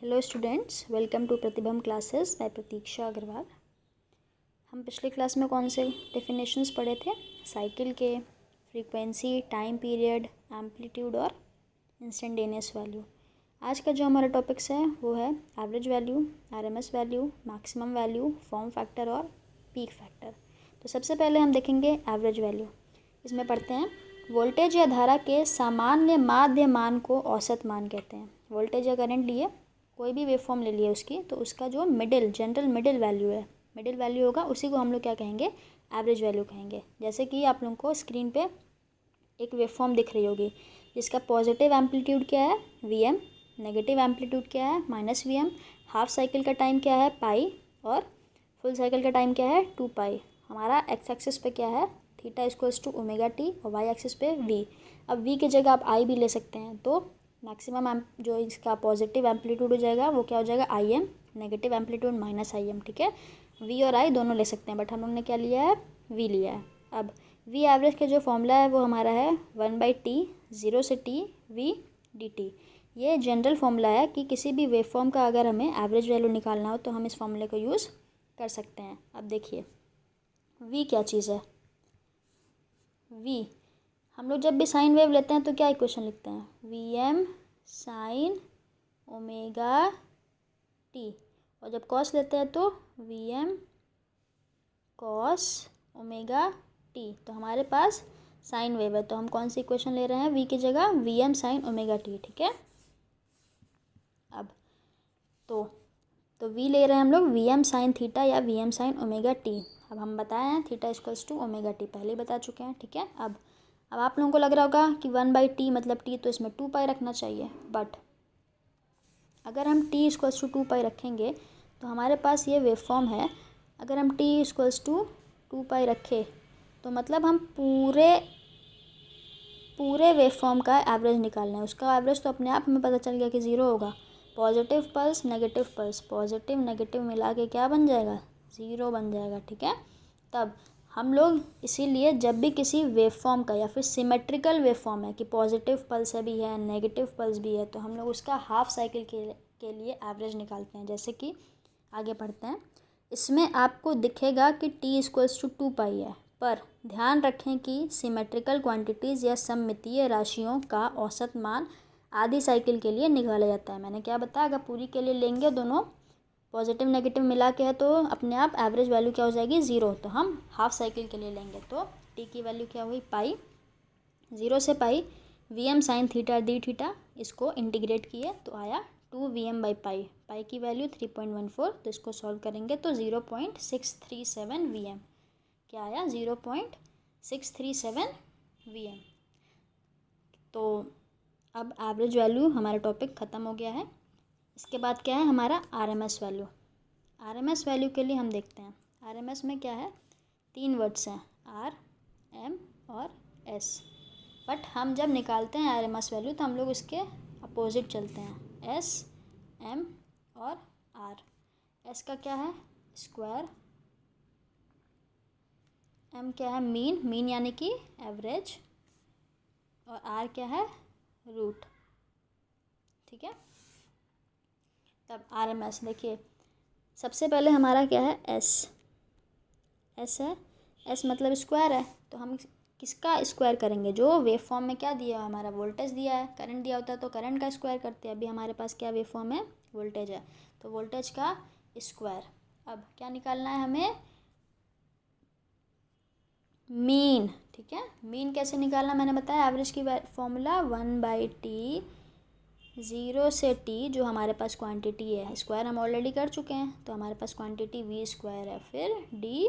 Hello students, welcome to Pratibham classes by Pratiksha Agarwal. हम पिछले class में कौन से डेफिनेशंस पढ़े थे? साइकिल के, फ्रीक्वेंसी, टाइम पीरियड, एम्पलीट्यूड और इंस्टेंटेनियस वैल्यू। आज का जो हमारा टॉपिक्स है वो है average value, RMS value, maximum value, form factor और पीक फैक्टर। तो सबसे पहले हम देखेंगे एवरेज वैल्यू। इसमें पढ़ते हैं वोल्टेज या धारा के सामान्य माध्य मान को औसत मान कहते हैं। वोल्टेज या करंट लिए, कोई भी वेव फॉर्म ले लिए उसकी, तो उसका जो जनरल मिडिल वैल्यू है, मिडिल वैल्यू होगा, उसी को हम लोग क्या कहेंगे? एवरेज वैल्यू कहेंगे। जैसे कि आप लोगों को स्क्रीन पे एक वेव फॉर्म दिख रही होगी जिसका पॉजिटिव एम्पलीट्यूड क्या है? Vm, नेगेटिव एम्पलीट्यूड क्या है? -Vm, हाफ साइकिल का टाइम क्या है? पाई, और फुल साइकिल का टाइम क्या है? 2 पाई। हमारा एक्स एक्सिस पे क्या है? Theta equals to omega t, और वाई एक्सिस पे v। अब v की जगह आप आई भी ले सकते हैं, तो मैक्सिमम जो इसका पॉजिटिव एम्पलीट्यूड हो जाएगा वो क्या हो जाएगा? Im, negative amplitude -Im। ठीक है, v और i दोनों ले सकते हैं, बट हम लोग ने क्या लिया है? v लिया है। अब v एवरेज का जो फॉर्मूला है वो हमारा है 1/t, 0 से t v dt। ये जनरल फॉर्मूला है कि किसी भी वेव फॉर्म का अगर हमें एवरेज वैल्यू निकालना हो तो हम इस फॉर्मूले को यूज़ कर सकते हैं। अब देखिए v क्या चीज़ है? v, हम लोग जब भी साइन वेव लेते हैं तो क्या इक्वेशन लिखते हैं? Vm साइन ओमेगा टी, और जब कॉस लेते हैं तो Vm कॉस ओमेगा टी। तो हमारे पास साइन वेव है, तो हम कौन सी इक्वेशन ले रहे हैं? v की जगह Vm साइन ओमेगा टी। ठीक है, अब तो v ले रहे हैं हम लोग Vm साइन थीटा या Vm साइन ओमेगा टी। अब हम बताए हैं theta equals to omega t, पहले ही बता चुके हैं। ठीक है, अब आप लोगों को लग रहा होगा कि 1/t मतलब t, तो इसमें 2 पाई रखना चाहिए, बट अगर हम t इक्वल्स टू 2 पाई रखेंगे तो हमारे पास ये वेव फॉर्म है। अगर हम t इक्वल्स टू 2 पाई रखें तो मतलब हम पूरे वेव फॉर्म का एवरेज निकालना है। उसका एवरेज तो अपने आप हमें पता चल गया कि 0 होगा। Positive pulse, negative pulse, positive negative मिला के क्या बन जाएगा? 0 बन जाएगा। ठीक है, तब हम लोग इसीलिए जब भी किसी वेव फॉर्म का या फिर सिमेट्रिकल वेव फॉर्म है कि पॉजिटिव पल्स भी है, नेगेटिव पल्स भी है, तो हम लोग उसका हाफ साइकिल के लिए एवरेज निकालते हैं। जैसे कि आगे पढ़ते हैं, इसमें आपको दिखेगा कि t इक्वल्स टू 2 पाई है, पर ध्यान रखें कि सिमेट्रिकल क्वांटिटीज़ या सममितीय राशियों का औसत मान आधी साइकिल के लिए निकाला जाता है। मैंने क्या बताया? अगर पूरी के लिए लेंगे, दोनों पॉजिटिव नेगेटिव मिला के है, तो अपने आप एवरेज वैल्यू क्या हो जाएगी? 0। तो हम हाफ साइकिल के लिए लेंगे तो t की वैल्यू क्या हुई? पाई, 0 से पाई Vm sine theta D theta, इसको इंटीग्रेट किए तो आया 2 Vm बाई पाई। पाई की वैल्यू 3.14, तो इसको सॉल्व करेंगे तो 0.637 Vm। क्या आया? 0.637 Vm। तो अब एवरेज वैल्यू हमारा टॉपिक ख़त्म हो गया है। इसके बाद क्या है हमारा? RMS value. आरएमएस वैल्यू के लिए हम देखते हैं आरएमएस में क्या है? 3 वर्ड्स हैं, आर, एम और एस। बट हम जब निकालते हैं आरएमएस वैल्यू तो हम लोग इसके अपोजिट चलते हैं, एस, एम और आर। एस का क्या है? स्क्वायर, एम क्या है? मीन यानी कि एवरेज, और आर क्या है? रूट। ठीक है, तब आरएमएस देखिए, सबसे पहले हमारा क्या है? एस है, एस मतलब स्क्वायर है, तो हम किसका स्क्वायर करेंगे? जो वेव फॉर्म में क्या दिया है हमारा? वोल्टेज दिया है। करंट दिया होता है तो करंट का स्क्वायर करते हैं। अभी हमारे पास क्या वेव फॉर्म है? वोल्टेज है, तो वोल्टेज का स्क्वायर। अब क्या निकालना है हमें? मीन। ठीक है, मीन कैसे निकालना मैंने बताया। एवरेज की फॉर्मूला 1/t, 0 से t जो हमारे पास क्वांटिटी है, स्क्वायर हम ऑलरेडी कर चुके हैं, तो हमारे पास क्वांटिटी v स्क्वायर है, फिर d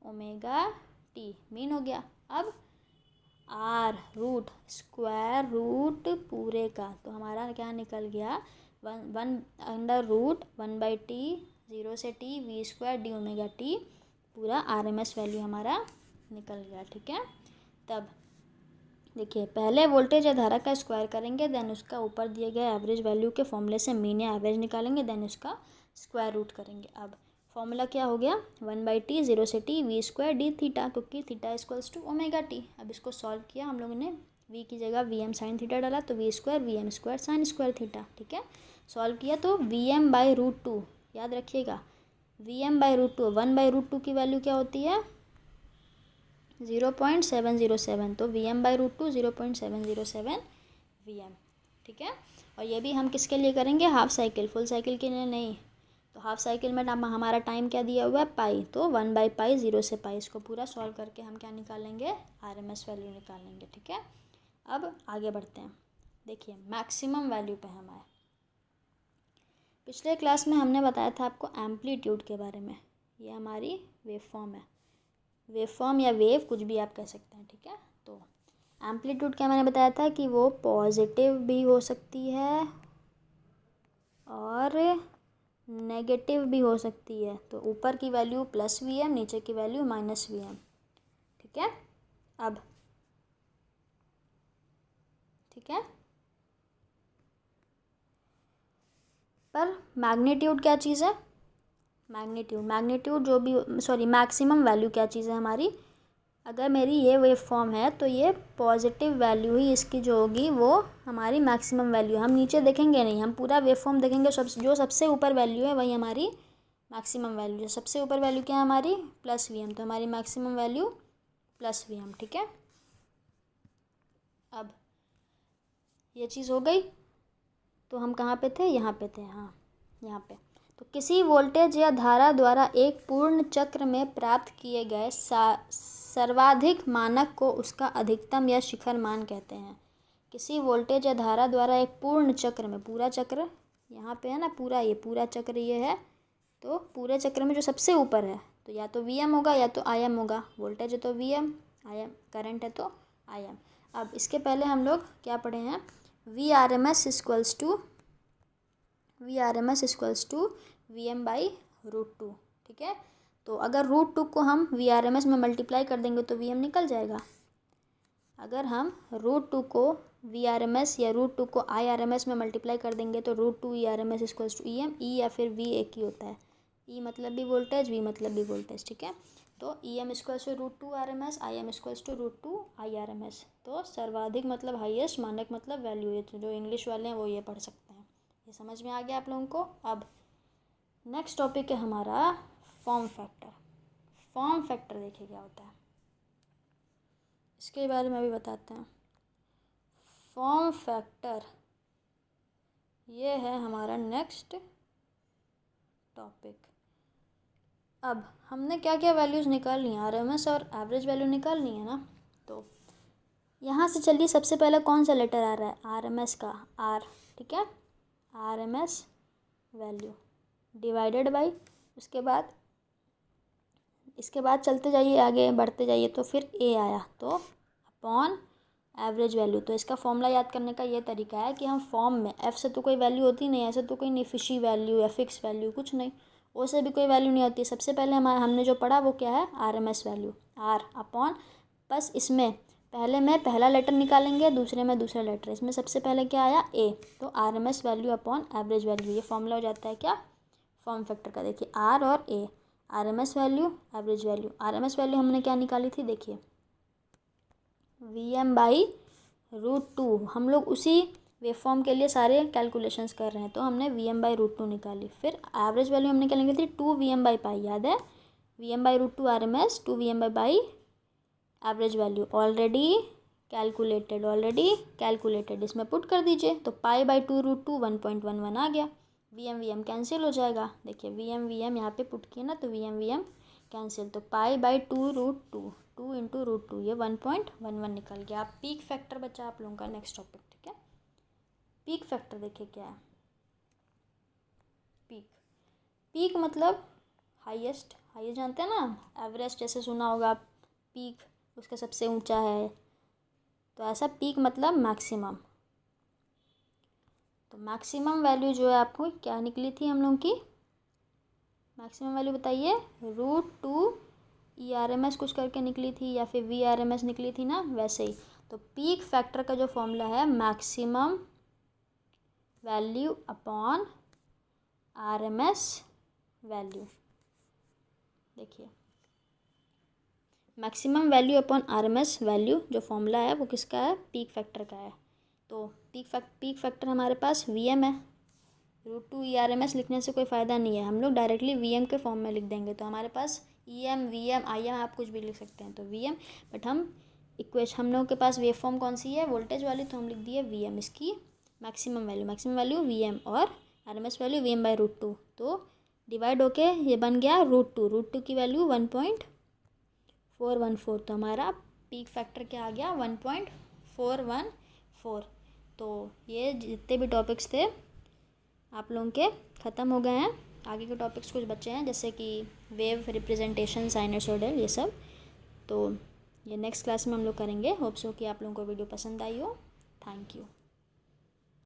ओमेगा टी, मीन हो गया। अब आर, रूट, स्क्वायर रूट पूरे का, तो हमारा क्या निकल गया? 1/√1/t, 0 से t v square D omega T, पूरा आरएमएस वैल्यू हमारा निकल गया। ठीक है, तब देखिए, पहले वोल्टेज या धारा का स्क्वायर करेंगे, देन उसका ऊपर दिए गए एवरेज वैल्यू के फॉर्मूले से मीन या एवरेज निकालेंगे, देन उसका स्क्वायर रूट करेंगे। अब फॉर्मूला क्या हो गया? 1/t, 0 से t v square d theta, क्योंकि theta equals to omega t. अब इसको सॉल्व किया हम लोगों ने, v की जगह Vm साइन थीटा डाला, तो v square Vm square sine square theta. ठीक है, सॉल्व किया तो Vm/√2 याद रखिएगा, Vm/√2, 1/√2 की वैल्यू क्या होती है 0.707, तो Vm/√2 0.707 Vm, ठीक है। और ये भी हम किसके लिए करेंगे, हाफ साइकिल, फुल साइकिल के लिए नहीं। तो हाफ साइकिल में हमारा टाइम क्या दिया हुआ है पाई, तो 1/पाई 0 से पाई, इसको पूरा सॉल्व करके हम क्या निकालेंगे, RMS वैल्यू निकालेंगे, ठीक है। अब आगे बढ़ते हैं, देखिए मैक्सिमम वैल्यू पे हम आए। पिछले क्लास में हमने बताया था आपको एम्पलीट्यूड के बारे में, ये हमारी वेव फॉर्म है, वेव फॉर्म या वेव कुछ भी आप कह सकते हैं, ठीक है। तो एम्पलीट्यूड क्या मैंने बताया था कि वो पॉजिटिव भी हो सकती है और नेगेटिव भी हो सकती है। तो ऊपर की वैल्यू +Vm, नीचे की वैल्यू -Vm, ठीक है। अब ठीक है, पर मैग्नीट्यूड क्या चीज़ है, मैग्नीट्यूड जो भी, सॉरी मैक्सिमम वैल्यू क्या चीज़ है हमारी, अगर मेरी ये वेव फॉर्म है तो ये पॉजिटिव वैल्यू ही इसकी जो होगी वो हमारी मैक्सिमम वैल्यू, हम नीचे देखेंगे नहीं, हम पूरा वेव फॉर्म देखेंगे, जो सबसे ऊपर वैल्यू है वही हमारी मैक्सिमम वैल्यू है। सबसे ऊपर वैल्यू क्या है हमारी +Vm, तो हमारी मैक्सिमम वैल्यू +Vm, ठीक है। अब ये चीज़ हो गई, तो हम कहाँ पे थे, यहाँ पे थे, हाँ यहाँ पे। तो किसी वोल्टेज या धारा द्वारा एक पूर्ण चक्र में प्राप्त किए गए सर्वाधिक मानक को उसका अधिकतम या शिखर मान कहते हैं। किसी वोल्टेज या धारा द्वारा एक पूर्ण चक्र में, पूरा चक्र यहाँ पे है ना, पूरा चक्र ये है, तो पूरे चक्र में जो सबसे ऊपर है तो या तो Vm होगा या तो Im होगा, वोल्टेज है तो Vm, Im करंट है तो Im। अब इसके पहले हम लोग क्या पढ़े हैं, Vrms इक्वल्स टू Vm/√2, ठीक है। तो अगर √2 को हम Vrms में मल्टीप्लाई कर देंगे तो Vm निकल जाएगा। अगर हम √2 को Vrms या √2 को Irms में मल्टीप्लाई कर देंगे तो √2 Erms equals to Em, E या फिर V एक ही होता है, E मतलब भी वोल्टेज, V मतलब भी वोल्टेज, ठीक है। तो Em equals to √2 RMS, Im equals to √2 IRMS। तो सर्वाधिक मतलब हाईएस्ट, मानक मतलब वैल्यू, ये तो जो इंग्लिश वाले हैं वो ये पढ़ सकते हैं। ये समझ में आ गया आप लोगों को। अब नेक्स्ट टॉपिक है हमारा फॉर्म फैक्टर। फॉर्म फैक्टर देखिए क्या होता है, इसके बारे में भी बताते हैं। फॉर्म फैक्टर ये है हमारा नेक्स्ट टॉपिक। अब हमने क्या क्या वैल्यूज़ निकाल ली हैं, RMS और एवरेज वैल्यू निकाल ली है ना। तो यहाँ से चलिए, सबसे पहले कौन सा लेटर आ रहा है, RMS का R, ठीक है, RMS वैल्यू डिवाइडेड बाई, इसके बाद चलते जाइए, आगे बढ़ते जाइए तो फिर A आया, तो अपॉन एवरेज वैल्यू। तो इसका फॉर्मूला याद करने का ये तरीका है कि हम फॉर्म में F से तो कोई वैल्यू होती नहीं, ऐसे तो कोई नहीं फिशी वैल्यू या फिक्स वैल्यू कुछ नहीं, O से भी कोई वैल्यू नहीं होती। सबसे पहले हमने जो पढ़ा वो क्या है, RMS वैल्यू, R अपॉन, बस इसमें पहले में पहला लेटर निकालेंगे, दूसरे में दूसरा लेटर, इसमें सबसे पहले क्या आया A, तो RMS value upon average value, ये फॉर्मूला हो जाता है क्या, फॉर्म फैक्टर का। देखिए R और A, RMS value average value. RMS value हमने क्या निकाली थी, देखिए Vm/√2, हम लोग उसी वेव फॉर्म के लिए सारे कैलकुलेशंस कर रहे हैं, तो हमने Vm/√2 निकाली। फिर एवरेज वैल्यू हमने क्या निकाली थी, 2Vm/पाई, याद है, Vm/√2 RMS, 2Vm/पाई एवरेज वैल्यू, ऑलरेडी कैलकुलेटेड, इसमें पुट कर दीजिए, तो पाई/2√2 1.11 आ गया। Vm कैंसिल हो जाएगा, देखिए Vm यहाँ पे पुट किया ना, तो Vm कैंसिल, तो पाई/2√2, 2 इंटू √2, ये 1.11 निकल गया। आप पीक फैक्टर बचा आप लोगों का नेक्स्ट टॉपिक, ठीक है। पीक फैक्टर देखिए क्या है, पीक मतलब हाईएस्ट जानते हैं ना, एवरेस्ट जैसे सुना होगा आप, पीक उसका सबसे ऊंचा है, तो ऐसा पीक मतलब मैक्सिमम। तो मैक्सिमम वैल्यू जो है आपको क्या निकली थी हम लोगों की, मैक्सिमम वैल्यू बताइए, √2 ERMS कुछ करके निकली थी, या फिर VRMS निकली थी ना, वैसे ही। तो पीक फैक्टर का जो फॉर्मूला है, maximum value upon RMS value. देखिए maximum value upon RMS value जो फॉर्मूला है वो किसका है, पीक फैक्टर का है। तो पीक फैक्टर हमारे पास Vm है, √2 ERMS लिखने से कोई फ़ायदा नहीं है, हम लोग डायरेक्टली VM के फॉर्म में लिख देंगे। तो हमारे पास EM VM IM आप कुछ भी लिख सकते हैं, तो VM, बट हम लोगों के पास वेव फॉर्म कौन सी है, वोल्टेज वाली, तो हम लिख दिए VM। इसकी मैक्सिमम वैल्यू VM और RMS वैल्यू VM/√2, तो डिवाइड होके ये बन गया √2 की वैल्यू 1.414, तो हमारा पीक फैक्टर क्या आ गया 1.414। तो ये जितने भी टॉपिक्स थे आप लोगों के ख़त्म हो गए हैं। आगे के टॉपिक्स कुछ बचे हैं, जैसे कि वेव रिप्रेजेंटेशन, साइनसोइडल, ये सब। तो ये नेक्स्ट क्लास में हम लोग करेंगे। होप सो कि आप लोगों को वीडियो पसंद आई हो। Thank you.